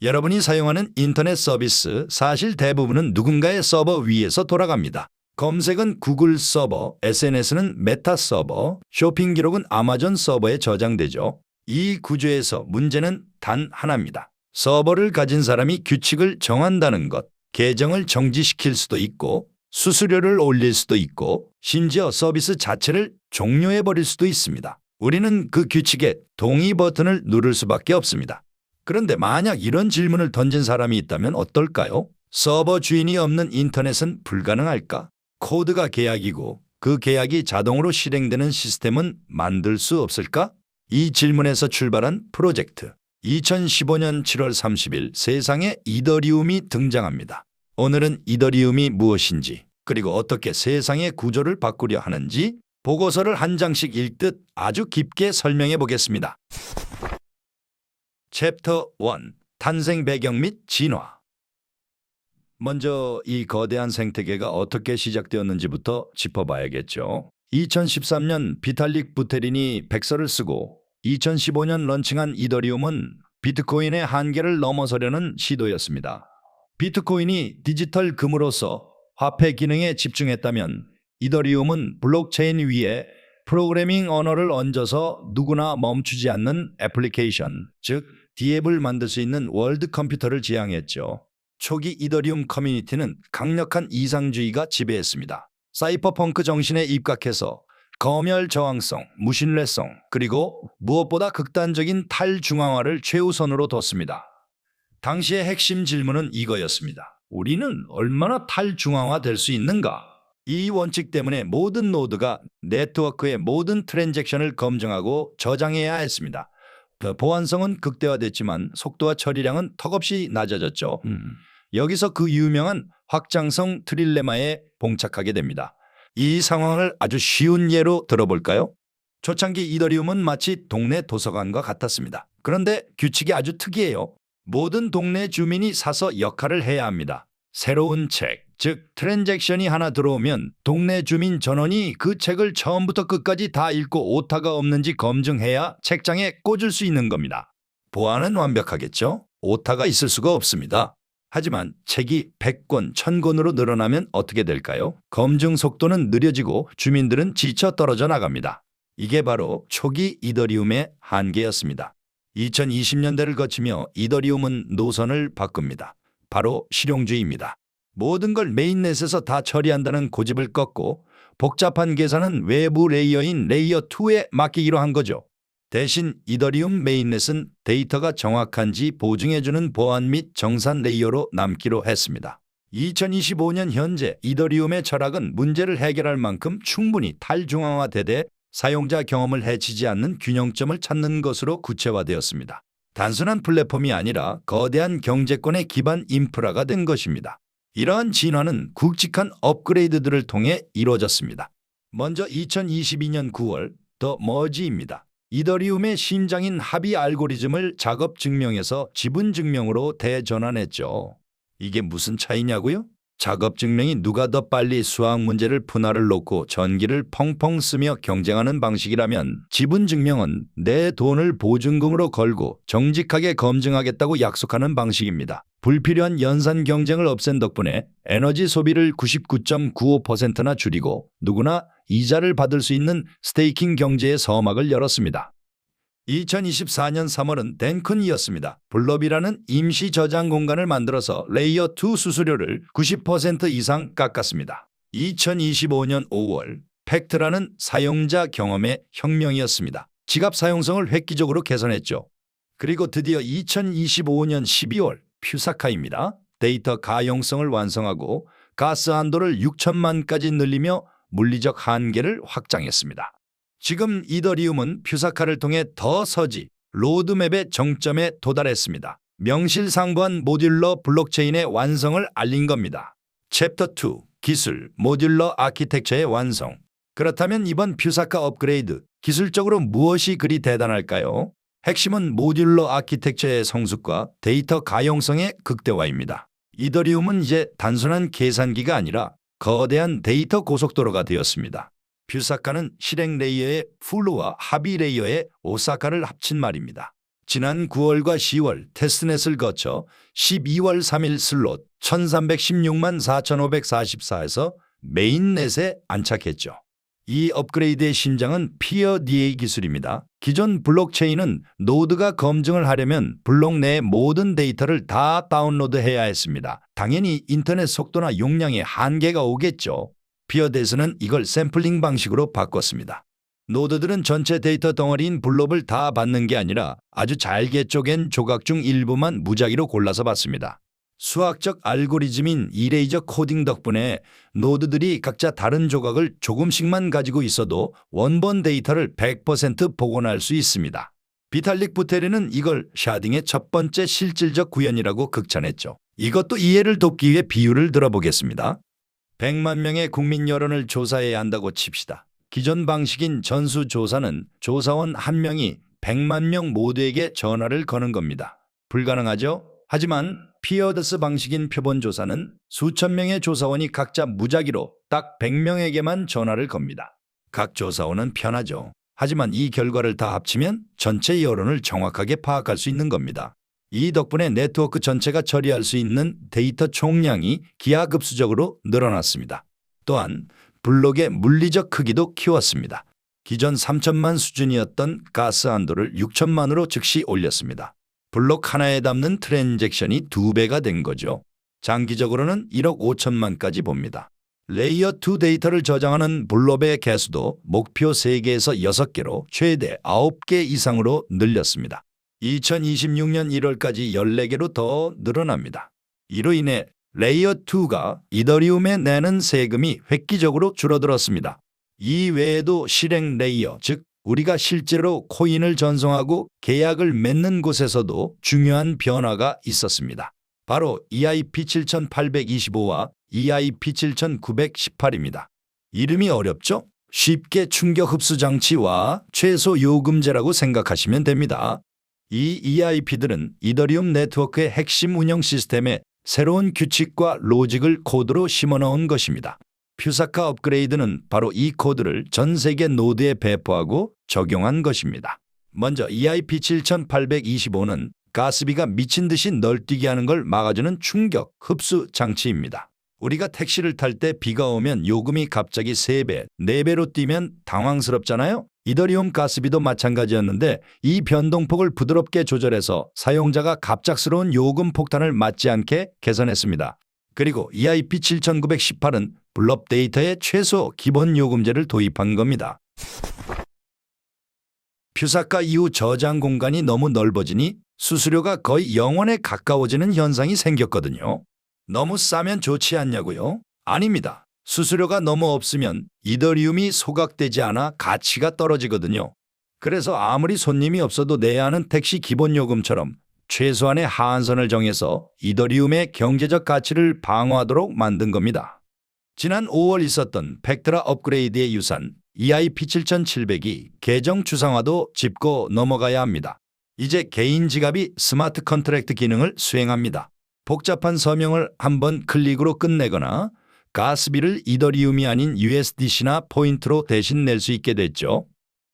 여러분이 사용하는 인터넷 서비스 사실 대부분은 누군가의 서버 위에서 돌아갑니다. 검색은 구글 서버, SNS는 메타 서버, 쇼핑 기록은 아마존 서버에 저장되죠. 이 구조에서 문제는 단 하나입니다. 서버를 가진 사람이 규칙을 정한다는 것, 계정을 정지시킬 수도 있고 수수료를 올릴 수도 있고 심지어 서비스 자체를 종료해버릴 수도 있습니다. 우리는 그 규칙에 동의 버튼을 누를 수밖에 없습니다. 그런데 만약 이런 질문을 던진 사람이 있다면 어떨까요? 서버 주인이 없는 인터넷은 불가능할까? 코드가 계약이고 그 계약이 자동으로 실행되는 시스템은 만들 수 없을까? 이 질문에서 출발한 프로젝트. 2015년 7월 30일 세상에 이더리움이 등장합니다. 오늘은 이더리움이 무엇인지 그리고 어떻게 세상의 구조를 바꾸려 하는지 보고서를 한 장씩 읽듯 아주 깊게 설명해 보겠습니다. 챕터 1. 탄생 배경 및 진화. 먼저 이 거대한 생태계가 어떻게 시작되었는지부터 짚어봐야겠죠. 2013년 비탈릭 부테린이 백서를 쓰고 2015년 런칭한 이더리움은 비트코인의 한계를 넘어서려는 시도였습니다. 비트코인이 디지털 금으로서 화폐 기능에 집중했다면 이더리움은 블록체인 위에 프로그래밍 언어를 얹어서 누구나 멈추지 않는 애플리케이션, 즉 디앱을 만들 수 있는 월드 컴퓨터를 지향했죠. 초기 이더리움 커뮤니티는 강력한 이상주의가 지배했습니다. 사이퍼펑크 정신에 입각해서 검열 저항성, 무신뢰성, 그리고 무엇보다 극단적인 탈중앙화를 최우선으로 뒀습니다. 당시의 핵심 질문은 이거였습니다. 우리는 얼마나 탈중앙화 될 수 있는가? 이 원칙 때문에 모든 노드가 네트워크의 모든 트랜잭션을 검증하고 저장해야 했습니다. 보안성은 극대화됐지만 속도와 처리량은 턱없이 낮아졌죠. 여기서 그 유명한 확장성 트릴레마에 봉착하게 됩니다. 이 상황을 아주 쉬운 예로 들어볼까요? 초창기 이더리움은 마치 동네 도서관과 같았습니다. 그런데 규칙이 아주 특이해요. 모든 동네 주민이 사서 역할을 해야 합니다. 새로운 책, 즉 트랜잭션이 하나 들어오면 동네 주민 전원이 그 책을 처음부터 끝까지 다 읽고 오타가 없는지 검증해야 책장에 꽂을 수 있는 겁니다. 보안은 완벽하겠죠? 오타가 있을 수가 없습니다. 하지만 책이 100권, 1000권으로 늘어나면 어떻게 될까요? 검증 속도는 느려지고 주민들은 지쳐 떨어져 나갑니다. 이게 바로 초기 이더리움의 한계였습니다. 2020년대를 거치며 이더리움은 노선을 바꿉니다. 바로 실용주의입니다. 모든 걸 메인넷에서 다 처리한다는 고집을 꺾고 복잡한 계산은 외부 레이어인 레이어 2에 맡기기로 한 거죠. 대신 이더리움 메인넷은 데이터가 정확한지 보증해주는 보안 및 정산 레이어로 남기로 했습니다. 2025년 현재 이더리움의 철학은 문제를 해결할 만큼 충분히 탈중앙화되되 사용자 경험을 해치지 않는 균형점을 찾는 것으로 구체화되었습니다. 단순한 플랫폼이 아니라 거대한 경제권의 기반 인프라가 된 것입니다. 이러한 진화는 굵직한 업그레이드들을 통해 이루어졌습니다. 먼저 2022년 9월 더 머지입니다. 이더리움의 심장인 합의 알고리즘을 작업 증명에서 지분 증명으로 대전환했죠. 이게 무슨 차이냐고요? 작업 증명이 누가 더 빨리 수학 문제를 분할을 놓고 전기를 펑펑 쓰며 경쟁하는 방식이라면 지분 증명은 내 돈을 보증금으로 걸고 정직하게 검증하겠다고 약속하는 방식입니다. 불필요한 연산 경쟁을 없앤 덕분에 에너지 소비를 99.95%나 줄이고 누구나 이자를 받을 수 있는 스테이킹 경제의 서막을 열었습니다. 2024년 3월은 덴큰이었습니다. 블럽이라는 임시 저장 공간을 만들어서 레이어 2 수수료를 90% 이상 깎았습니다. 2025년 5월 팩트라는 사용자 경험의 혁명이었습니다. 지갑 사용성을 획기적으로 개선했죠. 그리고 드디어 2025년 12월 퓨사카입니다. 데이터 가용성을 완성하고 가스 한도를 6천만까지 늘리며 물리적 한계를 확장했습니다. 지금 이더리움은 퓨사카를 통해 더 서지 로드맵의 정점에 도달했습니다. 명실상부한 모듈러 블록체인의 완성을 알린 겁니다. 챕터 2. 기술, 모듈러 아키텍처의 완성. 그렇다면 이번 퓨사카 업그레이드, 기술적으로 무엇이 그리 대단할까요? 핵심은 모듈러 아키텍처의 성숙과 데이터 가용성의 극대화입니다. 이더리움은 이제 단순한 계산기가 아니라 거대한 데이터 고속도로가 되었습니다. 퓨사카는 실행 레이어의 풀루와 합의 레이어의 오사카를 합친 말입니다. 지난 9월과 10월 테스트넷을 거쳐 12월 3일 슬롯 1316만 4544에서 메인넷에 안착했죠. 이 업그레이드의 심장은 피어 DA 기술입니다. 기존 블록체인은 노드가 검증을 하려면 블록 내 모든 데이터를 다 다운로드해야 했습니다. 당연히 인터넷 속도나 용량에 한계가 오겠죠. 피어댓은 이걸 샘플링 방식으로 바꿨습니다. 노드들은 전체 데이터 덩어리인 블록을 다 받는 게 아니라 아주 잘게 쪼갠 조각 중 일부만 무작위로 골라서 받습니다. 수학적 알고리즘인 이레이저 코딩 덕분에 노드들이 각자 다른 조각을 조금씩만 가지고 있어도 원본 데이터를 100% 복원할 수 있습니다. 비탈릭 부테린은 이걸 샤딩의 첫 번째 실질적 구현이라고 극찬했죠. 이것도 이해를 돕기 위해 비유를 들어보겠습니다. 100만 명의 국민 여론을 조사해야 한다고 칩시다. 기존 방식인 전수조사는 조사원 한 명이 100만 명 모두에게 전화를 거는 겁니다. 불가능하죠? 하지만 피어댓 방식인 표본조사는 수천 명의 조사원이 각자 무작위로 딱 100명에게만 전화를 겁니다. 각 조사원은 편하죠. 하지만 이 결과를 다 합치면 전체 여론을 정확하게 파악할 수 있는 겁니다. 이 덕분에 네트워크 전체가 처리할 수 있는 데이터 총량이 기하급수적으로 늘어났습니다. 또한 블록의 물리적 크기도 키웠습니다. 기존 3천만 수준이었던 가스 한도를 6천만으로 즉시 올렸습니다. 블록 하나에 담는 트랜잭션이 2배가 된 거죠. 장기적으로는 1억 5천만까지 봅니다. 레이어 2 데이터를 저장하는 블록의 개수도 목표 3개에서 6개로 최대 9개 이상으로 늘렸습니다. 2026년 1월까지 14개로 더 늘어납니다. 이로 인해 레이어 2가 이더리움에 내는 세금이 획기적으로 줄어들었습니다. 이 외에도 실행 레이어, 즉 우리가 실제로 코인을 전송하고 계약을 맺는 곳에서도 중요한 변화가 있었습니다. 바로 EIP 7825와 EIP 7918입니다. 이름이 어렵죠? 쉽게 충격 흡수 장치와 최소 요금제라고 생각하시면 됩니다. 이 EIP들은 이더리움 네트워크의 핵심 운영 시스템에 새로운 규칙과 로직을 코드로 심어넣은 것입니다. 퓨사카 업그레이드는 바로 이 코드를 전 세계 노드에 배포하고 적용한 것입니다. 먼저 EIP 7825는 가스비가 미친 듯이 널뛰게 하는 걸 막아주는 충격 흡수 장치입니다. 우리가 택시를 탈 때 비가 오면 요금이 갑자기 3배, 4배로 뛰면 당황스럽잖아요? 이더리움 가스비도 마찬가지였는데 이 변동폭을 부드럽게 조절해서 사용자가 갑작스러운 요금 폭탄을 맞지 않게 개선했습니다. 그리고 EIP 7918은 블록 데이터에 최소 기본 요금제를 도입한 겁니다. 퓨사카 이후 저장 공간이 너무 넓어지니 수수료가 거의 0원에 가까워지는 현상이 생겼거든요. 너무 싸면 좋지 않냐고요? 아닙니다. 수수료가 너무 없으면 이더리움이 소각되지 않아 가치가 떨어지거든요. 그래서 아무리 손님이 없어도 내야 하는 택시 기본 요금처럼 최소한의 하한선을 정해서 이더리움의 경제적 가치를 방어하도록 만든 겁니다. 지난 5월 있었던 팩트라 업그레이드의 유산 EIP 7700이 계정 추상화도 짚고 넘어가야 합니다. 이제 개인 지갑이 스마트 컨트랙트 기능을 수행합니다. 복잡한 서명을 한번 클릭으로 끝내거나 가스비를 이더리움이 아닌 USDC나 포인트로 대신 낼 수 있게 됐죠.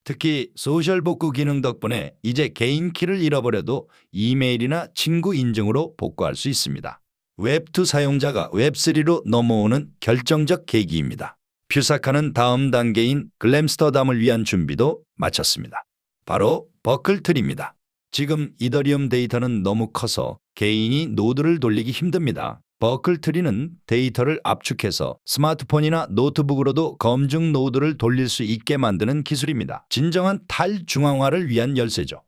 특히 소셜 복구 기능 덕분에 이제 개인 키를 잃어버려도 이메일이나 친구 인증으로 복구할 수 있습니다. 웹2 사용자가 웹3로 넘어오는 결정적 계기입니다. 퓨사카는 다음 단계인 글램스터담을 위한 준비도 마쳤습니다. 바로 버클트리입니다. 지금 이더리움 데이터는 너무 커서 개인이 노드를 돌리기 힘듭니다. 버클트리는 데이터를 압축해서 스마트폰이나 노트북으로도 검증 노드를 돌릴 수 있게 만드는 기술입니다. 진정한 탈중앙화를 위한 열쇠죠.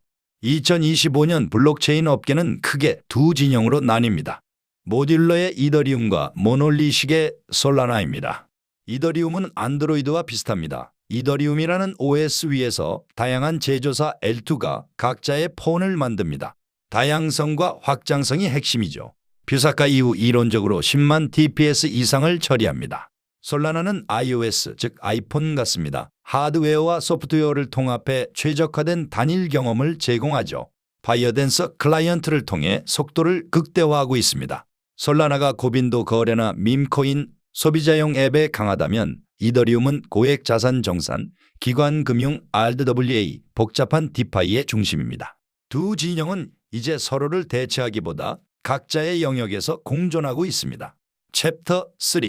2025년 블록체인 업계는 크게 두 진영으로 나뉩니다. 모듈러의 이더리움과 모놀리식의 솔라나입니다. 이더리움은 안드로이드와 비슷합니다. 이더리움이라는 OS 위에서 다양한 제조사 L2가 각자의 폰을 만듭니다. 다양성과 확장성이 핵심이죠. 퓨사카 이후 이론적으로 10만 TPS 이상을 처리합니다. 솔라나는 iOS, 즉 아이폰 같습니다. 하드웨어와 소프트웨어를 통합해 최적화된 단일 경험을 제공하죠. 바이어댄서 클라이언트를 통해 속도를 극대화하고 있습니다. 솔라나가 고빈도 거래나 밈코인, 소비자용 앱에 강하다면 이더리움은 고액 자산 정산, 기관 금융 RWA, 복잡한 디파이의 중심입니다. 두 진영은 이제 서로를 대체하기보다 각자의 영역에서 공존하고 있습니다. 챕터 3.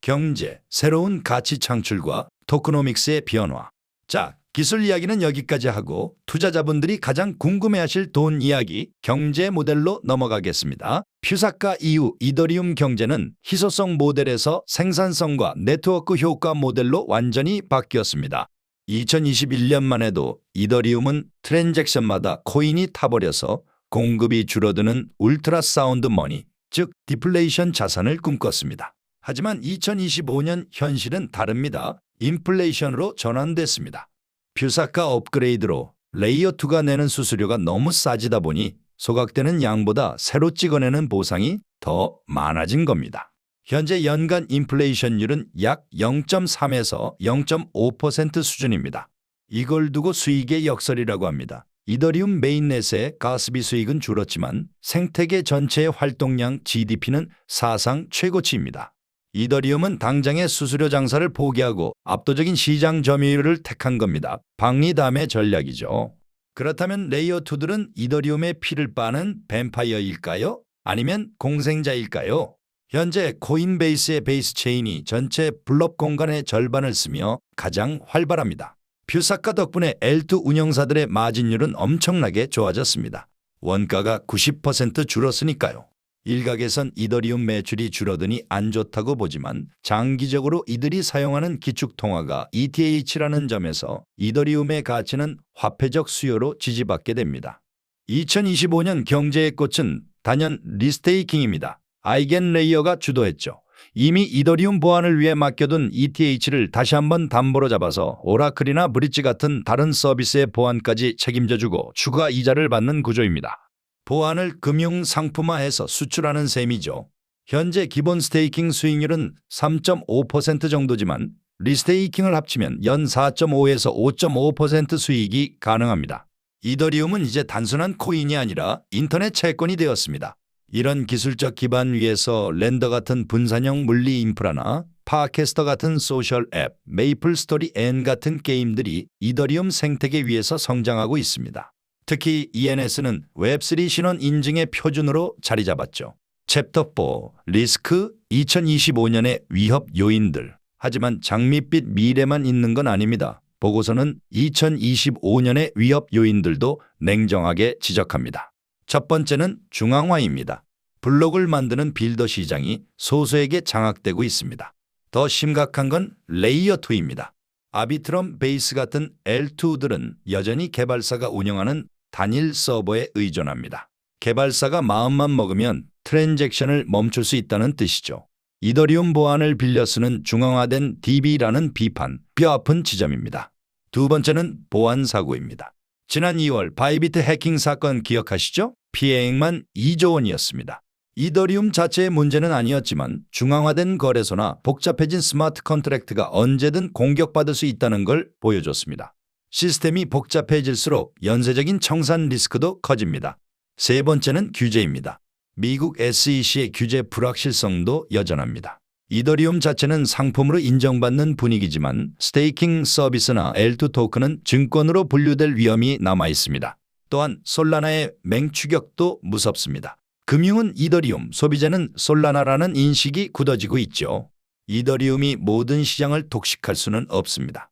경제, 새로운 가치 창출과 토크노믹스의 변화. 자, 기술 이야기는 여기까지 하고 투자자분들이 가장 궁금해하실 돈 이야기, 경제 모델로 넘어가겠습니다. 퓨사카 이후 이더리움 경제는 희소성 모델에서 생산성과 네트워크 효과 모델로 완전히 바뀌었습니다. 2021년만 해도 이더리움은 트랜잭션마다 코인이 타버려서 공급이 줄어드는 울트라 사운드 머니, 즉 디플레이션 자산을 꿈꿨습니다. 하지만 2025년 현실은 다릅니다. 인플레이션으로 전환됐습니다. 퓨사카 업그레이드로 레이어2가 내는 수수료가 너무 싸지다 보니 소각되는 양보다 새로 찍어내는 보상이 더 많아진 겁니다. 현재 연간 인플레이션율은 약 0.3에서 0.5% 수준입니다. 이걸 두고 수익의 역설이라고 합니다. 이더리움 메인넷의 가스비 수익은 줄었지만 생태계 전체의 활동량 GDP는 사상 최고치입니다. 이더리움은 당장의 수수료 장사를 포기하고 압도적인 시장 점유율을 택한 겁니다. 박리담의 전략이죠. 그렇다면 레이어2들은 이더리움의 피를 빠는 뱀파이어일까요? 아니면 공생자일까요? 현재 코인베이스의 베이스 체인이 전체 블록 공간의 절반을 쓰며 가장 활발합니다. 퓨사카 덕분에 L2 운영사들의 마진율은 엄청나게 좋아졌습니다. 원가가 90% 줄었으니까요. 일각에선 이더리움 매출이 줄어드니 안 좋다고 보지만 장기적으로 이들이 사용하는 기축통화가 ETH라는 점에서 이더리움의 가치는 화폐적 수요로 지지받게 됩니다. 2025년 경제의 꽃은 단연 리스테이킹입니다. 아이겐레이어가 주도했죠. 이미 이더리움 보안을 위해 맡겨둔 ETH를 다시 한번 담보로 잡아서 오라클이나 브릿지 같은 다른 서비스의 보안까지 책임져주고 추가 이자를 받는 구조입니다. 보안을 금융 상품화해서 수출하는 셈이죠. 현재 기본 스테이킹 수익률은 3.5% 정도지만 리스테이킹을 합치면 연 4.5에서 5.5% 수익이 가능합니다. 이더리움은 이제 단순한 코인이 아니라 인터넷 채권이 되었습니다. 이런 기술적 기반 위에서 랜더 같은 분산형 물리 인프라나 팟캐스터 같은 소셜 앱, 메이플 스토리 N 같은 게임들이 이더리움 생태계 위에서 성장하고 있습니다. 특히 ENS는 웹3 신원 인증의 표준으로 자리 잡았죠. 챕터 4. 리스크 2025년의 위협 요인들. 하지만 장밋빛 미래만 있는 건 아닙니다. 보고서는 2025년의 위협 요인들도 냉정하게 지적합니다. 첫 번째는 중앙화입니다. 블록을 만드는 빌더 시장이 소수에게 장악되고 있습니다. 더 심각한 건 레이어2입니다. 아비트럼 베이스 같은 L2들은 여전히 개발사가 운영하는 단일 서버에 의존합니다. 개발사가 마음만 먹으면 트랜잭션을 멈출 수 있다는 뜻이죠. 이더리움 보안을 빌려 쓰는 중앙화된 DB라는 비판, 뼈아픈 지점입니다. 두 번째는 보안 사고입니다. 지난 2월 바이비트 해킹 사건 기억하시죠? 피해액만 2조 원이었습니다. 이더리움 자체의 문제는 아니었지만 중앙화된 거래소나 복잡해진 스마트 컨트랙트가 언제든 공격받을 수 있다는 걸 보여줬습니다. 시스템이 복잡해질수록 연쇄적인 청산 리스크도 커집니다. 세 번째는 규제입니다. 미국 SEC의 규제 불확실성도 여전합니다. 이더리움 자체는 상품으로 인정받는 분위기지만 스테이킹 서비스나 L2 토큰은 증권으로 분류될 위험이 남아 있습니다. 또한 솔라나의 맹추격도 무섭습니다. 금융은 이더리움, 소비자는 솔라나라는 인식이 굳어지고 있죠. 이더리움이 모든 시장을 독식할 수는 없습니다.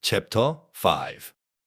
챕터 5.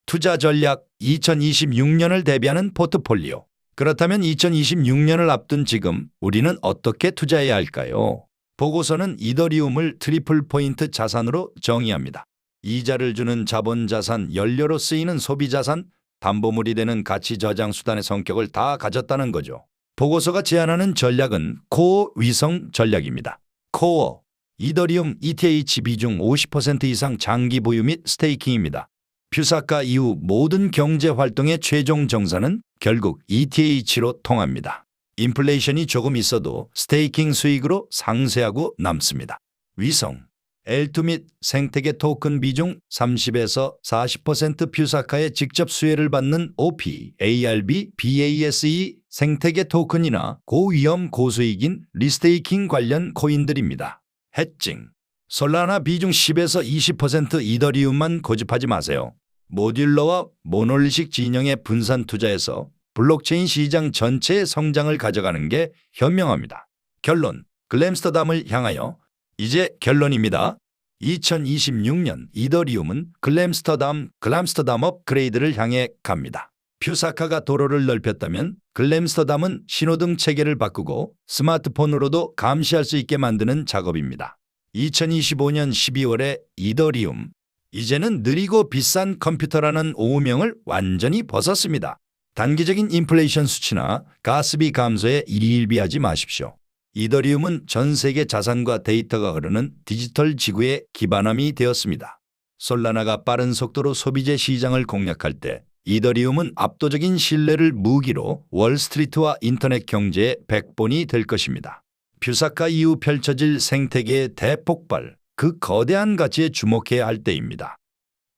투자 전략 2026년을 대비하는 포트폴리오. 그렇다면 2026년을 앞둔 지금 우리는 어떻게 투자해야 할까요? 보고서는 이더리움을 트리플 포인트 자산으로 정의합니다. 이자를 주는 자본 자산, 연료로 쓰이는 소비 자산, 담보물이 되는 가치 저장 수단의 성격을 다 가졌다는 거죠. 보고서가 제안하는 전략은 코어 위성 전략입니다. 코어, 이더리움 ETH 비중 50% 이상 장기 보유 및 스테이킹입니다. 퓨사카 이후 모든 경제 활동의 최종 정산은 결국 ETH로 통합니다. 인플레이션이 조금 있어도 스테이킹 수익으로 상쇄하고 남습니다. 위성, L2 및 생태계 토큰 비중 30에서 40% 퓨사카의 직접 수혜를 받는 OP, ARB, BASE 생태계 토큰이나 고위험 고수익인 리스테이킹 관련 코인들입니다. 해칭, 솔라나 비중 10에서 20% 이더리움만 고집하지 마세요. 모듈러와 모놀리식 진영의 분산 투자에서 블록체인 시장 전체의 성장을 가져가는 게 현명합니다. 결론, 글램스터담을 향하여. 이제 결론입니다. 2026년 이더리움은 글램스터담 업그레이드를 향해 갑니다. 퓨사카가 도로를 넓혔다면 글램스터담은 신호등 체계를 바꾸고 스마트폰으로도 감시할 수 있게 만드는 작업입니다. 2025년 12월에 이더리움, 이제는 느리고 비싼 컴퓨터라는 오명을 완전히 벗었습니다. 단기적인 인플레이션 수치나 가스비 감소에 일비하지 마십시오. 이더리움은 전 세계 자산과 데이터가 흐르는 디지털 지구의 기반함이 되었습니다. 솔라나가 빠른 속도로 소비재 시장을 공략할 때 이더리움은 압도적인 신뢰를 무기로 월스트리트와 인터넷 경제의 백본이 될 것입니다. 퓨사카 이후 펼쳐질 생태계의 대폭발, 그 거대한 가치에 주목해야 할 때입니다.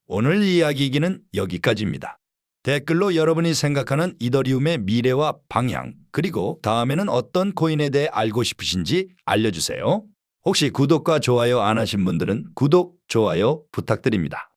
오늘 이야기는 여기까지입니다. 댓글로 여러분이 생각하는 이더리움의 미래와 방향, 그리고 다음에는 어떤 코인에 대해 알고 싶으신지 알려주세요. 혹시 구독과 좋아요 안 하신 분들은 구독, 좋아요 부탁드립니다.